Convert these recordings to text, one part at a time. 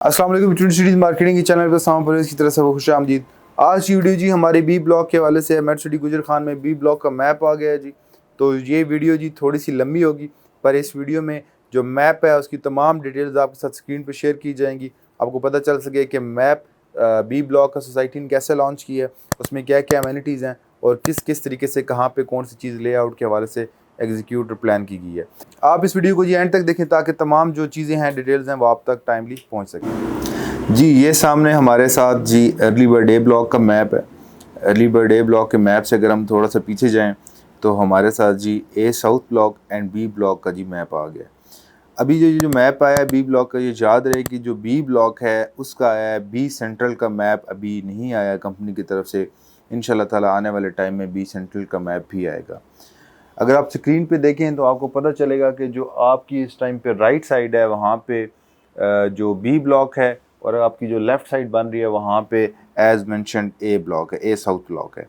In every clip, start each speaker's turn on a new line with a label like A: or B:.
A: अस्सलाम वालेकुम। Studies marketing के चैनल पर साम परवेज़ की तरफ से खुशामदीद। आज की वीडियो जी हमारे बी ब्लॉक के हवाले से है। मेट्रो सिटी गुजर खान में बी ब्लॉक का मैप आ गया है जी। तो ये वीडियो जी थोड़ी सी लंबी होगी, पर इस वीडियो में जो मैप है उसकी तमाम डिटेल्स आपके साथ स्क्रीन पर शेयर की जाएंगी। आपको पता चल सके कि मैप बी ब्लॉक का सोसाइटी ने कैसे लॉन्च किया है, उसमें क्या क्या अमेनिटीज़ हैं और किस किस तरीके से कहाँ पे कौन सी चीज़ लेआउट के हवाले से एग्जीक्यूट और प्लान की गई है। आप इस वीडियो को जी एंड तक देखें ताकि तमाम जो चीज़ें हैं, डिटेल्स हैं, वो आप तक टाइमली पहुँच सकें। जी ये सामने हमारे साथ जी अर्ली बर्ड ए ब्लॉक का मैप है। अर्ली बर्ड ए ब्लॉक के मैप से अगर हम थोड़ा सा पीछे जाएं तो हमारे साथ जी A south block and B block का जी मैप आ गया। अभी जो मैप आया है बी ब्लॉक का, ये याद रहे कि जो बी ब्लॉक है उसका आया है, बी सेंट्रल का मैप अभी नहीं आया कंपनी की तरफ से। इंशाल्लाह ताला आने वाले टाइम में बी सेंट्रल का मैप भी आएगा। अगर आप स्क्रीन पे देखें तो आपको पता चलेगा कि जो आपकी इस टाइम पे राइट साइड है वहाँ पे जो बी ब्लॉक है, और आपकी जो लेफ़्ट साइड बन रही है वहाँ पे एज मेंशन्ड ए ब्लॉक है, ए साउथ ब्लॉक है।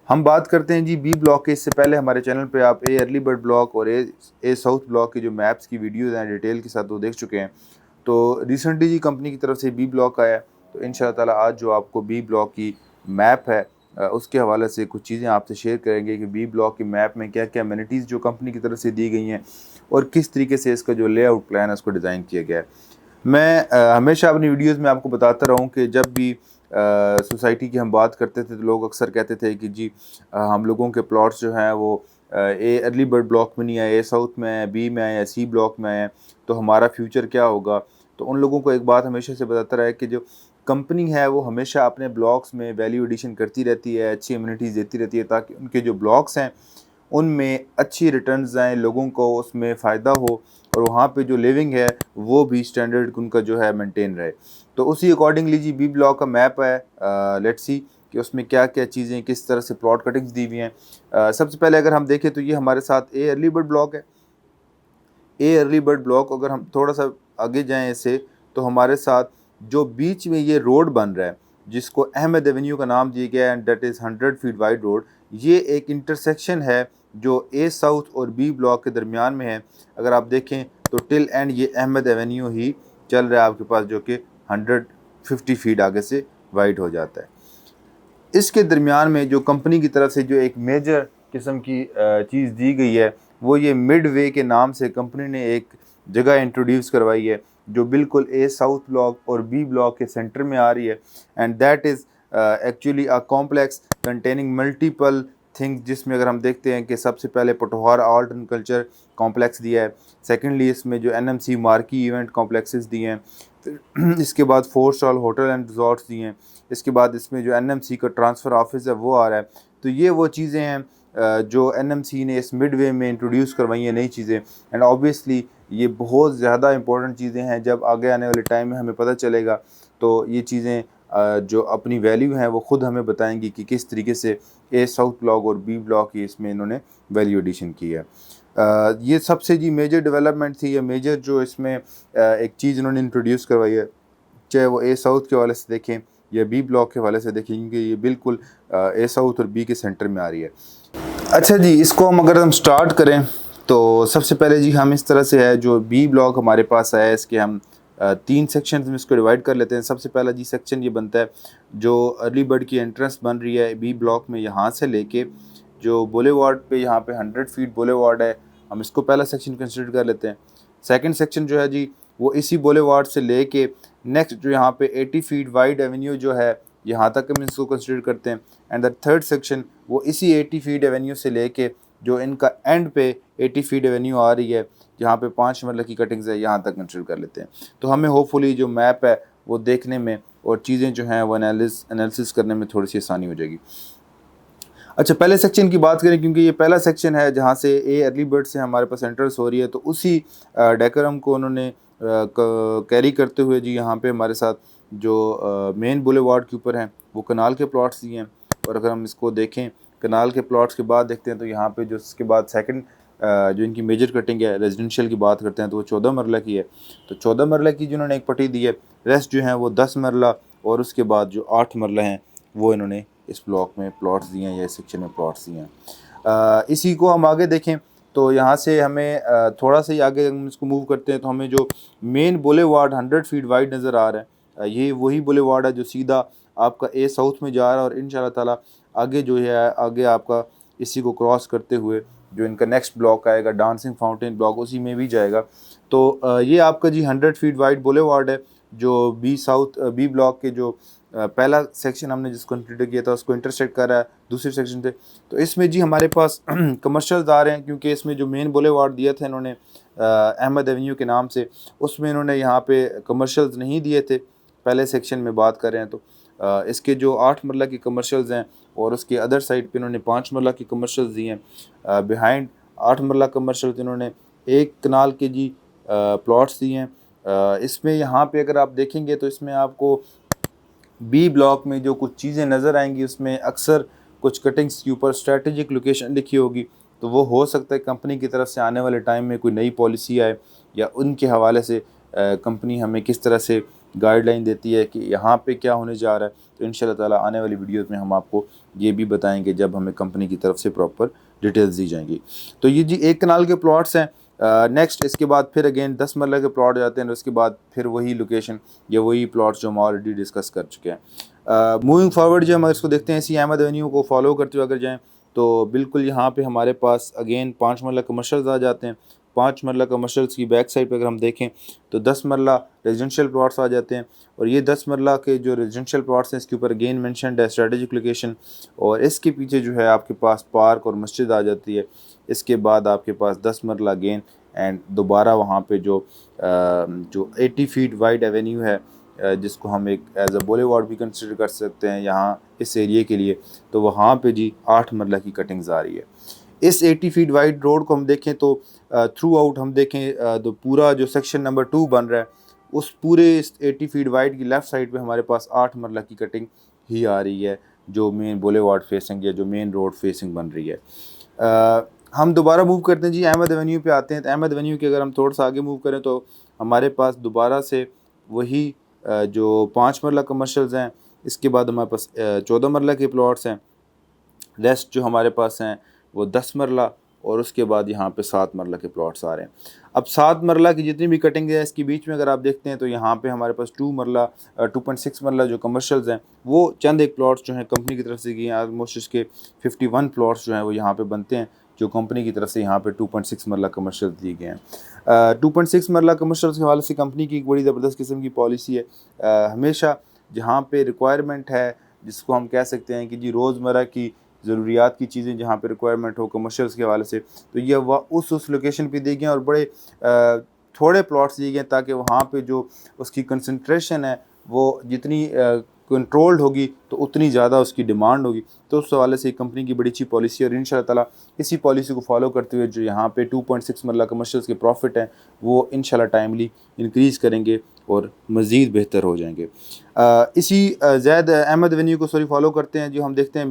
A: हम बात करते हैं जी बी ब्लॉक के। इससे पहले हमारे चैनल पे आप ए अर्ली बर्ड ब्लॉक और ए साउथ ब्लॉक की जो मैप्स की वीडियोज़ हैं डिटेल के साथ वो देख चुके हैं। तो रिसेंटली जी कंपनी की तरफ से बी ब्लॉक आया, तो इंशाल्लाह ताला आज जो आपको बी ब्लॉक की मैप है उसके हवाले से कुछ चीज़ें आपसे शेयर करेंगे कि बी ब्लॉक की मैप में क्या क्या अमेनिटीज़ जो कंपनी की तरफ से दी गई हैं और किस तरीके से इसका जो लेआउट प्लान है उसको डिज़ाइन किया गया है। मैं हमेशा अपनी वीडियोज़ में आपको बताता रहूँ कि जब भी सोसाइटी की हम बात करते थे तो लोग अक्सर कहते थे कि जी हम लोगों के प्लॉट्स जो हैं वो ए अर्ली बर्ड ब्लॉक में नहीं आए, ए साउथ में आए, बी में आए या सी ब्लॉक में आए, तो हमारा फ्यूचर क्या होगा। तो उन लोगों को एक बात हमेशा से बताता रहा है कि जो कंपनी है वो हमेशा अपने ब्लॉक्स में वैल्यू एडिशन करती रहती है, अच्छी अम्यूनिटीज़ देती रहती है ताकि उनके जो ब्लॉक्स हैं उनमें अच्छी रिटर्न्स आएँ, लोगों को उसमें फ़ायदा हो और वहाँ पे जो लिविंग है वो भी स्टैंडर्ड उनका जो है मेंटेन रहे। तो उसी अकॉर्डिंगली जी बी ब्लॉक का मैप है। लेट्स सी कि उसमें क्या क्या चीज़ें, किस तरह से प्लॉट कटिंग्स दी हुई हैं। सबसे पहले अगर हम देखें तो ये हमारे साथ ए अर्ली बर्ड ब्लॉक है। ए अर्ली बर्ड ब्लॉक अगर हम थोड़ा सा आगे जाएँ इससे, तो हमारे साथ जो बीच में ये रोड बन रहा है जिसको अहमद एवेन्यू का नाम दिया गया है and that is 100 feet wide road, ये एक इंटरसेक्शन है जो ए साउथ और बी ब्लॉक के दरमियान में है। अगर आप देखें तो टिल एंड ये अहमद एवेन्यू ही चल रहा है आपके पास, जो कि 150 फीट आगे से वाइड हो जाता है। इसके दरमियान में जो कंपनी की तरफ से जो एक मेजर किस्म की चीज़ दी गई है वो ये मिड वे के नाम से कंपनी ने एक जगह इंट्रोड्यूस करवाई है जो बिल्कुल ए साउथ ब्लॉक और बी ब्लॉक के सेंटर में आ रही है। And that is actually a complex containing multiple things, जिसमें अगर हम देखते हैं कि सबसे पहले पटोहार आर्ट एंड कल्चर कॉम्प्लेक्स दिया है। सेकेंडली इसमें जो एनएमसी मार्की इवेंट कॉम्प्लेक्सेस दिए हैं। फिर इसके बाद 4 स्टार होटल एंड रिजॉर्ट्स दिए हैं। इसके बाद इसमें जो एनएमसी का ट्रांसफ़र ऑफिस है वो आ रहा है। तो ये वो चीज़ें हैं जो एनएमसी ने इस मिडवे में इंट्रोड्यूस करवाई हैं, नई चीज़ें। एंड ऑब्वियसली ये बहुत ज़्यादा इंपॉर्टेंट चीज़ें हैं, जब आगे आने वाले टाइम में हमें पता चलेगा तो ये चीज़ें जो अपनी वैल्यू हैं वो ख़ुद हमें बताएंगी कि किस तरीके से ए साउथ ब्लॉक और बी ब्लॉक की इसमें इन्होंने वैल्यू एडिशन की है। ये सबसे जी मेजर डेवलपमेंट थी, या मेजर जो इसमें एक चीज़ इन्होंने इंट्रोड्यूस करवाई है, चाहे वो ए साउथ के हवाले से देखें या बी ब्लॉक के हवाले से देखें, क्योंकि ये बिल्कुल ए साउथ और बी के सेंटर में आ रही है। अच्छा जी, इसको हम स्टार्ट करें तो सबसे पहले जी हम इस तरह से है, जो बी ब्लॉक हमारे पास है इसके हम 3 सेक्शन में इसको डिवाइड कर लेते हैं। सबसे पहला जी सेक्शन ये बनता है जो अर्ली बर्ड की एंट्रेंस बन रही है बी ब्लॉक में, यहाँ से लेके जो बुलेवार्ड पे यहाँ पे 100 फीट बुलेवार्ड है, हम इसको पहला सेक्शन कंसिडर कर लेते हैं। सेकंड सेक्शन जो है जी वो इसी बुलेवार्ड से लेके नेक्स्ट जो यहाँ पे 80 फीट वाइड एवेन्यू जो है यहाँ तक हम इसको कंसिडर करते हैं। एंड द थर्ड सेक्शन वो इसी 80 फीट एवेन्यू से लेके जो इनका एंड पे 80 फीट एवेन्यू आ रही है जहाँ पे 5 मरला की कटिंग्स है, यहाँ तक कंसिडर कर लेते हैं। तो हमें होपफुली जो मैप है वो देखने में और चीज़ें जो हैं वो एनालिसिस करने में थोड़ी सी आसानी हो जाएगी। अच्छा, पहले सेक्शन की बात करें, क्योंकि ये पहला सेक्शन है जहाँ से ए अर्ली बर्ड से हमारे पास एंट्रेंस हो रही है, तो उसी डेकोरम को उन्होंने कैरी करते हुए जी यहाँ पे हमारे साथ जो मेन बुलेवार्ड के ऊपर हैं वो कनाल के प्लॉट्स दिए हैं। और अगर हम इसको देखें कनाल के प्लॉट्स के बाद देखते हैं तो यहाँ पे जो इसके बाद सेकंड जो इनकी मेजर कटिंग है रेजिडेंशियल की बात करते हैं तो वो 14 मरला की है। तो 14 मरला की जिन्होंने एक पट्टी दी है, रेस्ट जो हैं वो 10 मरला और उसके बाद जो 8 मरला हैं वो इन्होंने इस ब्लॉक में प्लॉट्स दिए हैं या इस सेक्शन में प्लॉट्स दिए हैं। इसी को हम आगे देखें तो यहाँ से हमें थोड़ा सा ही आगे हम इसको मूव करते हैं तो हमें जो मेन बुलेवार्ड 100 फीट वाइड नज़र आ रहा है, ये वही बुलेवार्ड है जो सीधा आपका ए साउथ में जा रहा है और इंशाल्लाह ताला आगे जो है आगे आपका इसी को क्रॉस करते हुए जो इनका नेक्स्ट ब्लॉक आएगा डांसिंग फाउंटेन ब्लॉक, उसी में भी जाएगा। तो ये आपका जी 100 फीट वाइड बुलेवार्ड है जो बी ब्लॉक के जो पहला सेक्शन हमने जिसको कंप्लीट किया था उसको इंटरसेक्ट कर रहा है दूसरे सेक्शन से। तो इसमें जी हमारे पास कमर्शियल्स आ रहे हैं क्योंकि इसमें जो मेन बुलेवार्ड दिया था इन्होंने अहमद एवेन्यू के नाम से, उसमें इन्होंने यहाँ पे कमर्शियल्स नहीं दिए थे। पहले सेक्शन में बात कर रहे हैं तो इसके जो 8 मरला की कमर्शियल्स हैं और उसके अदर साइड पे इन्होंने 5 मरला की कमर्शियल्स दिए हैं। बिहाइंड 8 मरला कमर्शियल्स इन्होंने 1 कनाल के जी प्लॉट्स दिए हैं। इसमें यहाँ पे अगर आप देखेंगे तो इसमें आपको बी ब्लॉक में जो कुछ चीज़ें नज़र आएंगी उसमें अक्सर कुछ कटिंग्स के ऊपर स्ट्रेटेजिक लोकेशन लिखी होगी, तो वो हो सकता है कंपनी की तरफ से आने वाले टाइम में कोई नई पॉलिसी आए या उनके हवाले से कंपनी हमें किस तरह से गाइडलाइन देती है कि यहाँ पे क्या होने जा रहा है। तो इंशाल्लाह ताला आने वाली वीडियोस में हम आपको ये भी बताएंगे जब हमें कंपनी की तरफ से प्रॉपर डिटेल्स दी जाएंगी। तो ये जी 1 कनाल के प्लॉट्स हैं। नेक्स्ट इसके बाद फिर अगेन 10 मरला के प्लॉट जाते हैं, उसके बाद फिर वही लोकेशन या वही प्लॉट्स जो हम ऑलरेडी डिस्कस कर चुके हैं। मूविंग फॉरवर्ड जो हम इसको देखते हैं इसी अहमद एवेन्यू को फॉलो करते हुए अगर जाएँ तो बिल्कुल यहाँ पे हमारे पास अगेन 5 मरला कमर्शियल्स आ जाते हैं। 5 मरला कमर्शियल्स की बैक साइड पे अगर हम देखें तो 10 मरला रेजिडेंशियल प्लॉट्स आ जाते हैं और ये 10 मरला के जो रेजिडेंशियल प्लॉट्स हैं इसके ऊपर अगेन मेंशन्ड है स्ट्रेटेजिक लोकेशन, और इसके पीछे जो है आपके पास पार्क और मस्जिद आ जाती है। इसके बाद आपके पास 10 मरला अगेन एंड दोबारा वहाँ पे जो 80 फीट वाइड एवेन्यू है जिसको हम एक एज अ बुलेवार्ड भी कंसिडर कर सकते हैं यहाँ इस एरिए के लिए, तो वहाँ पे जी 8 मरला की कटिंग्स आ रही है। इस 80 फीट वाइड रोड को हम देखें तो थ्रू आउट हम देखें तो पूरा जो सेक्शन नंबर 2 बन रहा है उस पूरे इस 80 फीट वाइड की लेफ़्ट साइड पे हमारे पास 8 मरला की कटिंग ही आ रही है जो मेन बुलेवार्ड फेसिंग या जो मेन रोड फेसिंग बन रही है। हम दोबारा मूव करते हैं जी अहमद एवेन्यू पे आते हैं। तो अहमद एवेन्यू के अगर हम थोड़ा सा आगे मूव करें तो हमारे पास दोबारा से वही जो 5 मरला कमर्शियल्स हैं, इसके बाद हमारे पास 14 मरला के प्लॉट्स हैं, रेस्ट जो हमारे पास हैं वो 10 मरला और उसके बाद यहाँ पे 7 मरला के प्लॉट्स आ रहे हैं। अब 7 मरला की जितनी भी कटिंग है इसके बीच में अगर आप देखते हैं तो यहाँ पे हमारे पास 2.6 मरला जो कमर्शियल्स हैं वो चंद एक प्लॉट्स जो हैं कंपनी की तरफ से किए हैं। ऑलमोस्ट इसके 51 प्लॉट्स जो हैं वो यहाँ पे बनते हैं जो कंपनी की तरफ से यहाँ पे 2.6 मरला कमर्शियल दिए गए हैं। 2.6 मरला कमर्शियल के हवाले से कंपनी की एक बड़ी ज़बरदस्त किस्म की पॉलिसी है। हमेशा जहाँ पे रिक्वायरमेंट है जिसको हम कह सकते हैं कि जी रोज़मर्रा की ज़रूरियात की चीज़ें जहाँ पे रिक्वायरमेंट हो कमर्शियल्स के हवाले से, तो ये उस लोकेशन पे दिए गए और बड़े थोड़े प्लॉट्स दिए गए ताकि वहाँ पे जो उसकी कंसंट्रेशन है वो जितनी कंट्रोल्ड होगी तो उतनी ज़्यादा उसकी डिमांड होगी। तो उस हवाले से कंपनी की बड़ी अच्छी पॉलिसी है और इंशाल्लाह ताला इसी पॉलिसी को फॉलो करते हुए जो यहाँ पे 2.6 मरला कमर्शियल्स के प्रॉफिट हैं वो इंशाल्लाह टाइमली इंक्रीज़ करेंगे और मज़ीद बेहतर हो जाएंगे। इसी ज़ैद अहमद एवेन्यू को फॉलो करते हैं जो हम देखते हैं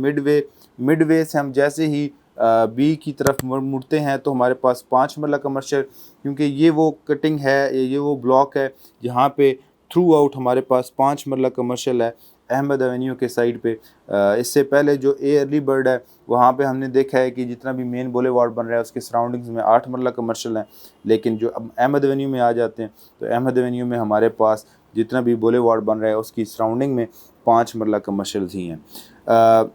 A: मिडवे से हम जैसे ही बी की तरफ मुड़ते हैं तो हमारे पास 5 मरला कमर्शियल, क्योंकि ये वो कटिंग है ये वो ब्लॉक है जहाँ पे थ्रू आउट हमारे पास 5 मरला कमर्शियल है अहमद एवेन्यू के साइड पे। इससे पहले जो ए अर्ली बर्ड है वहाँ पे हमने देखा है कि जितना भी मेन बुलेवार्ड बन रहा है उसके सराउंडिंग्स में 8 मरला कमर्शियल हैं, लेकिन जो अब अहमद एवेन्यू में आ जाते हैं तो अहमद एवेन्यू में हमारे पास जितना भी बुलेवार्ड बन रहा है उसकी सराउंडिंग में 5 मरला कमर्शियल्स ही हैं।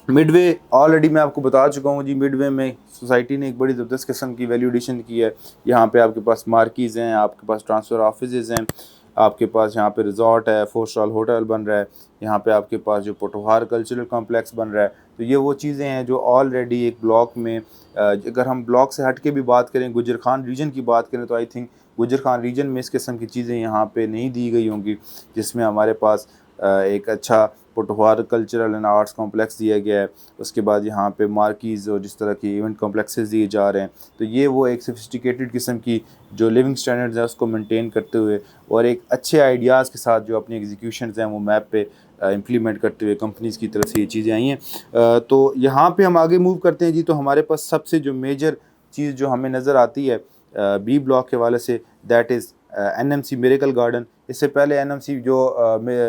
A: मिडवे ऑलरेडी मैं आपको बता चुका हूँ जी, मिडवे में सोसाइटी ने एक बड़ी ज़बरदस्त किस्म की वैल्यू एडिशन की है। यहाँ पे आपके पास मार्कीज़ हैं, आपके पास ट्रांसफ़र ऑफिस हैं, आपके पास यहाँ पे रिजॉर्ट है, 4 स्टार होटल बन रहा है, यहाँ पे आपके पास जो पोटोहार कल्चरल कॉम्प्लेक्स बन रहा है। तो ये वो चीज़ें हैं जो ऑलरेडी एक ब्लॉक में अगर हम ब्लॉक से हट के भी बात करें गुजर खान रीजन की बात करें तो आई थिंक गुजर खान रीजन में इस किस्म की चीज़ें यहाँ पे नहीं दी गई होंगी जिसमें हमारे पास एक अच्छा Potohar cultural and arts complex दिया गया है। उसके बाद यहाँ पे मार्कीज़ और जिस तरह की इवेंट कॉम्प्लेक्सेस दिए जा रहे हैं, तो ये वो एक सोफिस्टिकेटेड किस्म की जो लिविंग स्टैंडर्ड्स है उसको मेंटेन करते हुए और एक अच्छे आइडियाज़ के साथ जो अपनी एग्जीक्यूशंस हैं वो मैप पे इम्प्लीमेंट करते हुए कंपनीज़ की तरफ से ये चीज़ें आई हैं। तो यहाँ पे हम आगे मूव करते हैं जी। तो हमारे पास सबसे जो मेजर चीज़ जो हमें नज़र आती है बी ब्लॉक के वाले say that is NMC miracle garden. इससे पहले NMC जो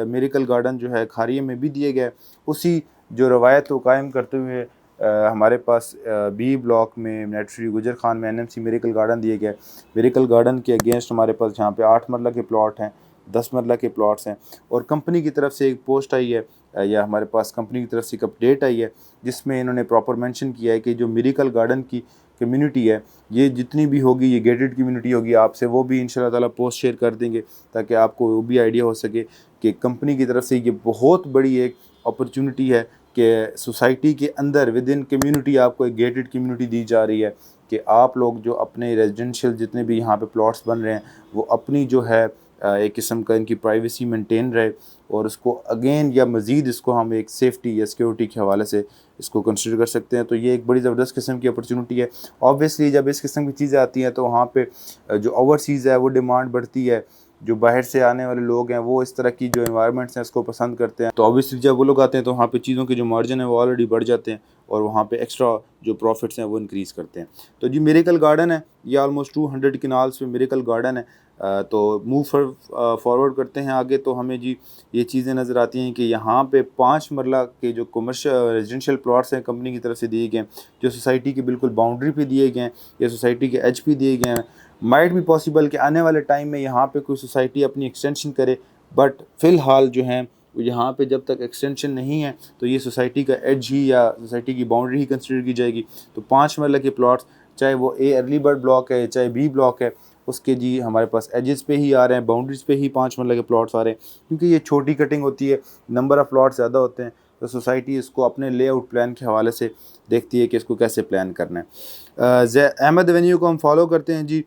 A: मिरेकल गार्डन जो है खारिये में भी दिए गए, उसी जो रवायत को कायम करते हुए हमारे पास बी ब्लॉक में मेट्रो सिटी गुजर खान में NMC मिरेकल गार्डन दिए गए। मिरेकल गार्डन के अगेंस्ट हमारे पास यहाँ पे 8 मरला के प्लॉट हैं, 10 मरला के प्लॉट्स हैं। और कंपनी की तरफ से एक पोस्ट आई है या हमारे पास कंपनी की तरफ से एक अपडेट आई है जिसमें इन्होंने प्रॉपर मेंशन किया है कि जो मिरेकल गार्डन की कम्युनिटी है, ये जितनी भी होगी, ये गेटेड कम्युनिटी होगी, आपसे वो भी इंशाल्लाह ताला पोस्ट शेयर कर देंगे ताकि आपको वो भी आइडिया हो सके कि कंपनी की तरफ से ये बहुत बड़ी एक अपॉर्चुनिटी है कि सोसाइटी के अंदर विद इन कम्युनिटी आपको एक गेटेड कम्युनिटी दी जा रही है कि आप लोग जो अपने रेजिडेंशियल जितने भी यहाँ पे प्लॉट्स बन रहे हैं वो अपनी जो है एक किस्म का इनकी प्राइवेसी मेंटेन रहे और उसको अगेन या मज़ीद इसको हम एक सेफ्टी या सिक्योरिटी के हवाले से इसको कंसिडर कर सकते हैं। तो ये एक बड़ी ज़बरदस्त किस्म की अपॉर्चुनिटी है। ऑब्वियसली जब इस किस्म की चीज़ें आती हैं तो वहाँ पे जो ओवरसीज़ है वो डिमांड बढ़ती है, जो बाहर से आने वाले लोग हैं वो इस तरह की जो इन्वायरमेंट्स हैं इसको पसंद करते हैं। तो ऑब्वियसली जब वो लोग आते हैं तो वहाँ पे चीज़ों के जो मार्जिन है वो ऑलरेडी बढ़ जाते हैं और वहाँ पे एक्स्ट्रा जो प्रॉफिट्स हैं वो इंक्रीज़ करते हैं। तो जी मिरेकल गार्डन है, ये ऑलमोस्ट 200 किनाल्स पे मिरेकल गार्डन है। तो मूव फॉरवर्ड करते हैं आगे तो हमें जी ये चीज़ें नज़र आती हैं कि यहाँ पे 5 मरला के जो कमर्शियल रेजिडेंशियल प्लॉट्स हैं कंपनी की तरफ से दिए गए हैं, जो सोसाइटी की बिल्कुल बाउंड्री पे दिए गए हैं या सोसाइटी के एज पे दिए गए हैं। माइट भी पॉसिबल कि आने वाले टाइम में यहाँ पे कोई सोसाइटी अपनी एक्सटेंशन करे, बट फ़िलहाल जो है यहाँ पे जब तक एक्सटेंशन नहीं है तो ये सोसाइटी का एज ही या सोसाइटी की बाउंड्री ही कंसिडर की जाएगी। तो 5 मरला के प्लॉट्स, चाहे वो ए अर्ली बर्ड ब्लॉक है चाहे बी ब्लॉक है, उसके जी हमारे पास एजेस पे ही आ रहे हैं, बाउंड्रीज पे ही 5 मरला के प्लॉट्स आ रहे हैं। क्योंकि ये छोटी कटिंग होती है, नंबर ऑफ़ प्लॉट्स ज़्यादा होते हैं, तो सोसाइटी इसको अपने लेआउट प्लान के हवाले से देखती है कि इसको कैसे प्लान करना है। अहमद एवेन्यू को हम फॉलो करते हैं जी।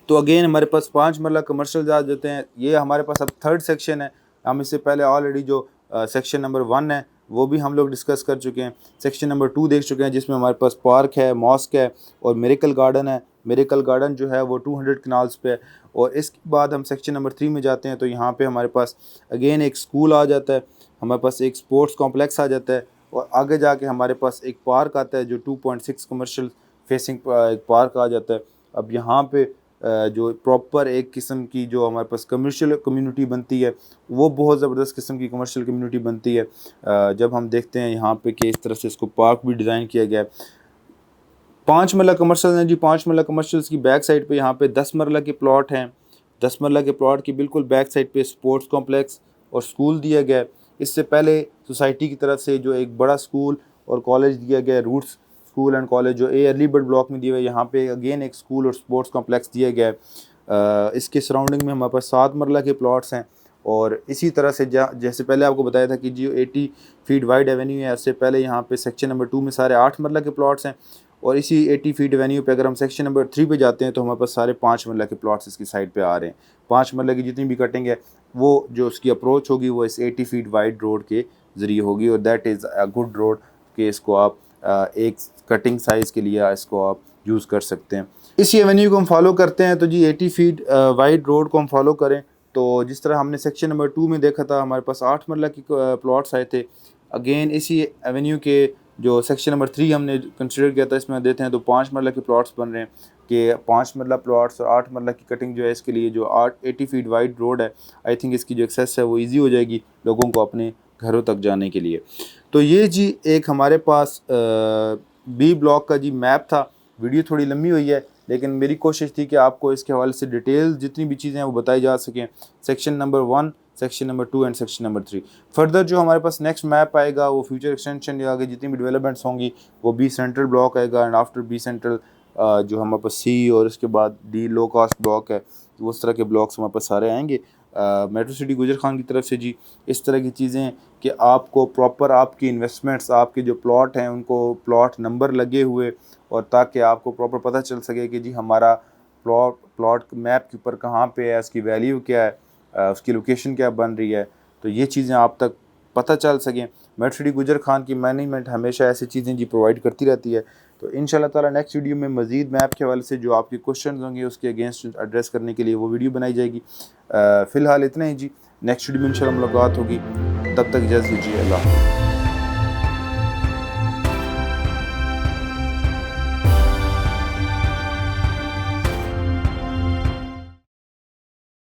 A: तो अगेन हमारे पास 5 मरला कमर्शियल जा जाते हैं। ये हमारे पास अब थर्ड सेक्शन है। हम इससे पहले ऑलरेडी जो सेक्शन नंबर 1 है वो भी हम लोग डिस्कस कर चुके हैं। सेक्शन नंबर 2 देख चुके हैं जिसमें हमारे पास पार्क है, मॉस्क है और मिरेकल गार्डन है। मिरेकल गार्डन जो है वो 200 कनाल्स पे है। और इसके बाद हम सेक्शन नंबर 3 में जाते हैं तो यहाँ पे हमारे पास अगेन एक स्कूल आ जाता है, हमारे पास एक स्पोर्ट्स कॉम्प्लेक्स आ जाता है और आगे जाके हमारे पास एक पार्क आता है जो 2.6 कमर्शियल फेसिंग एक पार्क आ जाता है। अब यहाँ पे जो प्रॉपर एक किस्म की जो हमारे पास कमर्शियल कम्युनिटी बनती है वो बहुत ज़बरदस्त किस्म की कमर्शियल कम्युनिटी बनती है। जब हम देखते हैं यहाँ पे कि इस तरह से इसको पार्क भी डिज़ाइन किया गया है। 5 मरला कमर्शियल हैं जी। 5 मरला कमर्शियल्स की बैक साइड पे यहाँ पे 10 मरला के प्लॉट हैं। 10 मरला के प्लॉट की बिल्कुल बैक साइड पे स्पोर्ट्स कॉम्प्लेक्स और स्कूल दिया गया है। इससे पहले सोसाइटी की तरफ से जो एक बड़ा स्कूल और कॉलेज दिया गया है, रूट्स स्कूल एंड कॉलेज, जो ए अर्ली बर्ड ब्लॉक में दिया हुआ है, यहाँ पे अगेन एक स्कूल और स्पोर्ट्स कॉम्प्लेक्स दिया गया है। इसके सराउंडिंग में हमारे पास 7 मरला के प्लॉट्स हैं। और इसी तरह से जैसे पहले आपको बताया था कि जो 80 फीट वाइड एवेन्यू है, उससे पहले यहाँ पे सेक्शन नंबर 2 में सारे 8 मरला के प्लॉट्स हैं। और इसी 80 फीट एवेन्यू पे अगर हम सेक्शन नंबर 3 पे जाते हैं तो हमारे पास सारे 5 मरला के प्लॉट्स इसकी साइड पे आ रहे हैं। 5 मरला की जितनी भी कटिंग है वो जो उसकी अप्रोच होगी वो इस 80 फीट वाइड रोड के ज़रिए होगी और that is a good road कि इसको आप एक कटिंग साइज़ के लिए इसको आप यूज़ कर सकते हैं। इसी एवेन्यू को हम फॉलो करते हैं तो जी 80 फीट वाइड रोड को हम फॉलो करें तो जिस तरह हमने सेक्शन नंबर 2 में देखा था हमारे पास 8 मरला की प्लॉट्स आए थे। अगेन इसी एवेन्यू के जो सेक्शन नंबर 3 हमने कंसिडर किया था इसमें देते हैं तो 5 मरला के प्लॉट्स बन रहे हैं कि 5 मरला प्लॉट्स और 8 मरला की कटिंग जो है इसके लिए जो 80 फीट वाइड रोड है, आई थिंक इसकी जो एक्सेस है वो ईजी हो जाएगी लोगों को अपने घरों तक जाने के लिए। तो ये जी एक हमारे पास बी ब्लॉक का जी मैप था। वीडियो थोड़ी लंबी हुई है लेकिन मेरी कोशिश थी कि आपको इसके हवाले से डिटेल जितनी भी चीज़ें हैं वो बताई जा सकें। Section number 1, section number 2 and section number 3। Further जो हमारे पास नेक्स्ट मैप आएगा वो फ्यूचर एक्सटेंशन या आगे जितनी भी डेवलपमेंट्स होंगी वो बी सेंट्रल ब्लॉक आएगा एंड आफ्टर बी सेंट्रल जो हमारे पास सी और उसके बाद डी लो कास्ट ब्लॉक है, तो उस तरह के ब्लॉक्स हमारे पास सारे आएंगे। मेट्रो सिटी गुजर खान की तरफ से जी इस तरह की चीज़ें कि आपको प्रॉपर आपकी इन्वेस्टमेंट्स, आपके जो प्लॉट हैं उनको प्लॉट नंबर लगे हुए और ताकि आपको प्रॉपर पता चल सके कि जी हमारा प्लॉट मैप के ऊपर कहाँ पे है, उसकी वैल्यू क्या है, उसकी लोकेशन क्या बन रही है, तो ये चीज़ें आप तक पता चल सकें। मेट्रो सिटी गुजर खान की मैनेजमेंट हमेशा ऐसी चीज़ें जी प्रोवाइड करती रहती है। तो इंशाल्लाह ताला नेक्स्ट वीडियो में मज़ीद मैप के हवाले से जो आपके क्वेश्चन होंगे उसके अगेंस्ट एड्रेस करने के लिए वो वीडियो बनाई जाएगी। फ़िलहाल इतना ही जी, नेक्स्ट वीडियो में इंशाल्लाह मुलाकात होगी, तब तक इजाज़त दीजिए। अल्लाह।